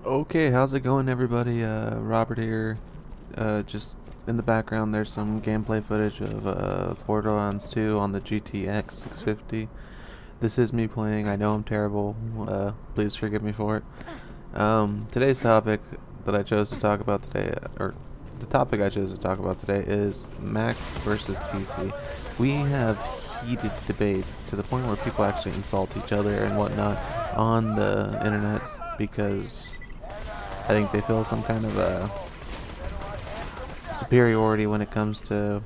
Okay, how's it going, everybody? Robert here. Just in the background, there's some gameplay footage of Borderlands 2 on the GTX 650. This is me playing. I know I'm terrible. Please forgive me for it. Today's topic that I chose to talk about today, or the topic I chose to talk about today, is Mac versus PC. We have heated debates to the point where people actually insult each other and whatnot on the internet because I think they feel some kind of superiority when it comes to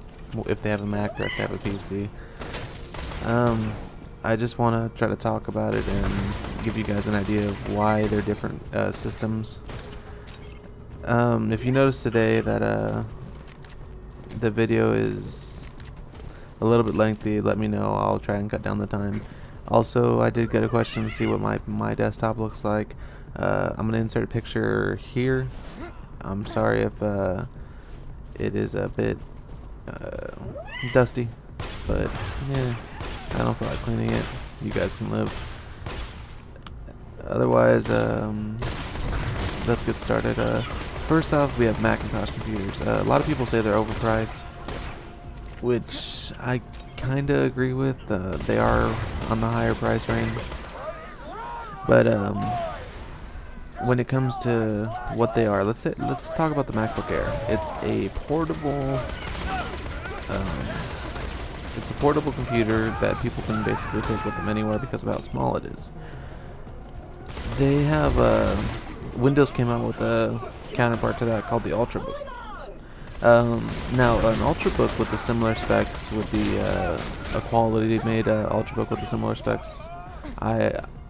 if they have a Mac or if they have a PC. I just want to try to talk about it and give you guys an idea of why they're different systems. If you notice today that the video is a little bit lengthy, let me know. I'll try and cut down the time. Also, I did get a question to see what my desktop looks like. I'm going to insert a picture here. I'm sorry if it is a bit dusty, but yeah, I don't feel like cleaning it. You guys can live. Otherwise, let's get started. First off, we have Macintosh computers. A lot of people say they're overpriced, which I kind of agree with. They are on the higher price range, but when it comes to what they are, let's talk about the MacBook Air. It's a portable computer that people can basically take with them anywhere because of how small it is. They have Windows came out with a counterpart to that called the Ultrabook. Now an Ultrabook with the similar specs would be a quality made Ultrabook with the similar specs.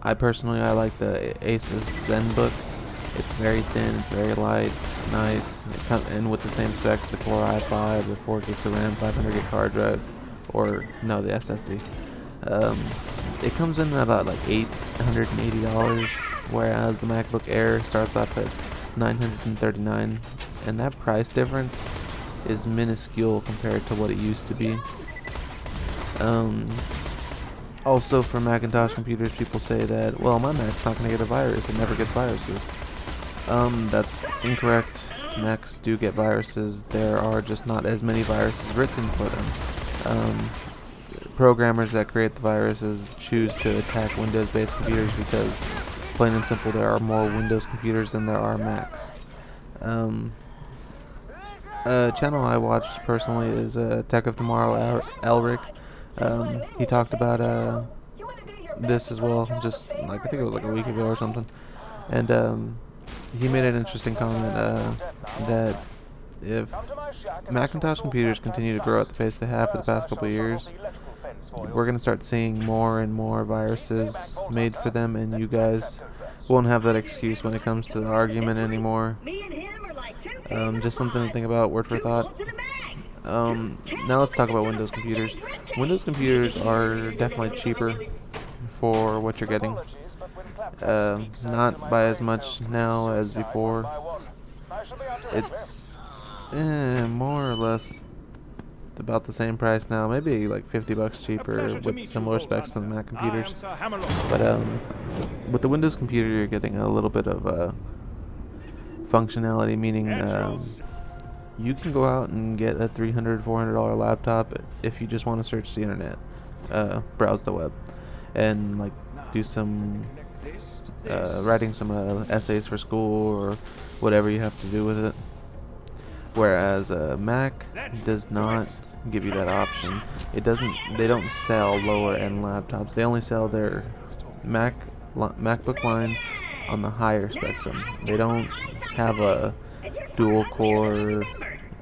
I personally like the Asus ZenBook. It's very thin, it's very light, it's nice, and with the same specs, the Core i5, the 4 gigs of RAM, 500 gig hard drive, or no, the SSD. It comes in at about like $880, whereas the MacBook Air starts off at $939, and that price difference is minuscule compared to what it used to be. Also, for Macintosh computers, people say that, well, my Mac's not going to get a virus. It never gets viruses. That's incorrect. Macs do get viruses. There are just not as many viruses written for them. Programmers that create the viruses choose to attack Windows-based computers because, plain and simple, there are more Windows computers than there are Macs. A channel I watch personally is Tech of Tomorrow, Elric. He talked about this as well, just like I think it was like a week ago or something, and he made an interesting comment that if Macintosh computers continue to grow at the pace they have for the past couple of years, we're going to start seeing more and more viruses made for them, and you guys won't have that excuse when it comes to the argument anymore. Just something to think about, word for thought. Now let's talk about Windows computers. Windows computers are definitely cheaper for what you're getting. Not by as much now as before. It's more or less about the same price now, maybe like $50 cheaper with similar specs to the Mac computers. But with the Windows computer, you're getting a little bit of functionality, meaning you can go out and get a $300, $400 laptop if you just want to search the internet, browse the web, and like do some writing some essays for school or whatever you have to do with it. Whereas Mac does not give you that option. They don't sell lower end laptops. They only sell their MacBook line on the higher spectrum. They don't have a dual core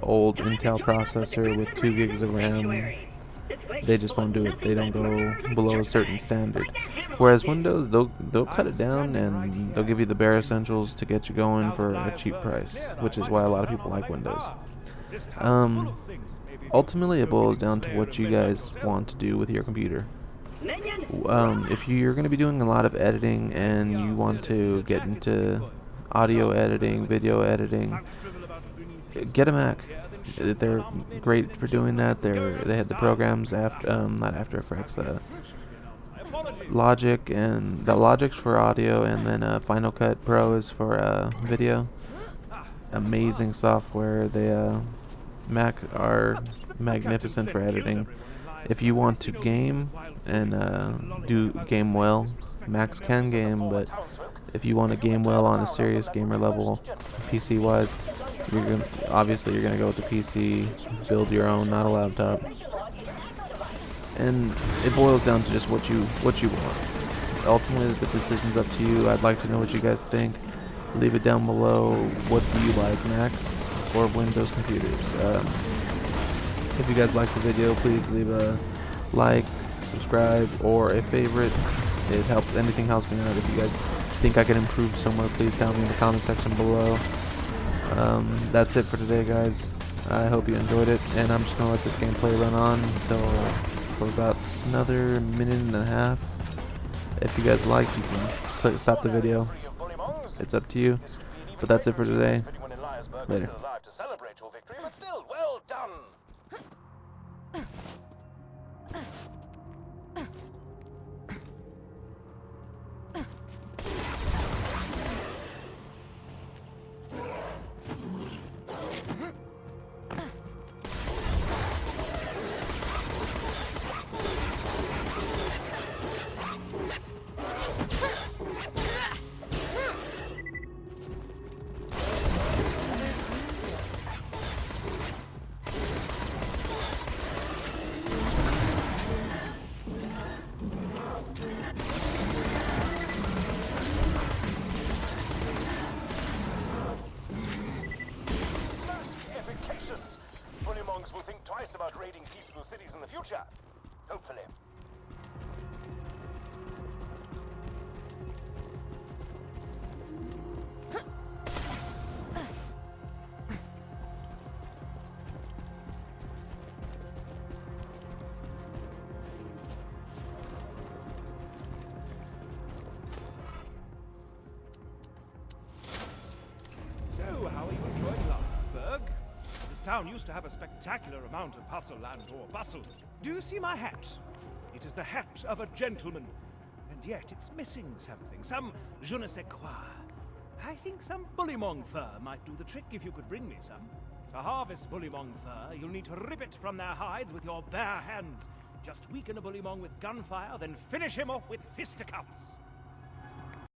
old Intel processor with 2 gigs of RAM. They just won't do it. They don't go below a certain standard. Whereas Windows, they'll cut it down and they'll give you the bare essentials to get you going for a cheap price, which is why a lot of people like Windows. Ultimately, it boils down to what you guys want to do with your computer. If you're going to be doing a lot of editing and you want to get into audio editing, video editing, get a Mac. They're great for doing that. They had the programs not After Effects, Logic, and the Logic's for audio, and then Final Cut Pro is for video. Amazing software. They Mac are magnificent for editing. If you want to game and do game well, Macs can game, but if you want to game well on a serious gamer level, PC wise, obviously you're gonna go with the PC, build your own, not a laptop. And it boils down to just what you want. Ultimately, the decision's up to you. I'd like to know what you guys think. Leave it down below. What do you like, Macs or Windows computers? If you guys like the video, please leave a like, subscribe, or a favorite. It helps. Anything helps me out. If you guys think I can improve somewhere, please tell me in the comment section below. That's it for today, guys. I hope you enjoyed it, and I'm just gonna let this gameplay run on until for about another minute and a half. If you guys like, you can stop the video. It's up to you. But that's it for today. Later. Bullymongs will think twice about raiding peaceful cities in the future. Hopefully. So, how are you enjoying Landsberg? This town used to have a spectacular amount of hustle and or bustle. Do you see my hat? It is the hat of a gentleman. And yet it's missing something, some je ne sais quoi. I think some bullymong fur might do the trick if you could bring me some. To harvest bullymong fur, you'll need to rip it from their hides with your bare hands. Just weaken a bullymong with gunfire, then finish him off with fisticuffs.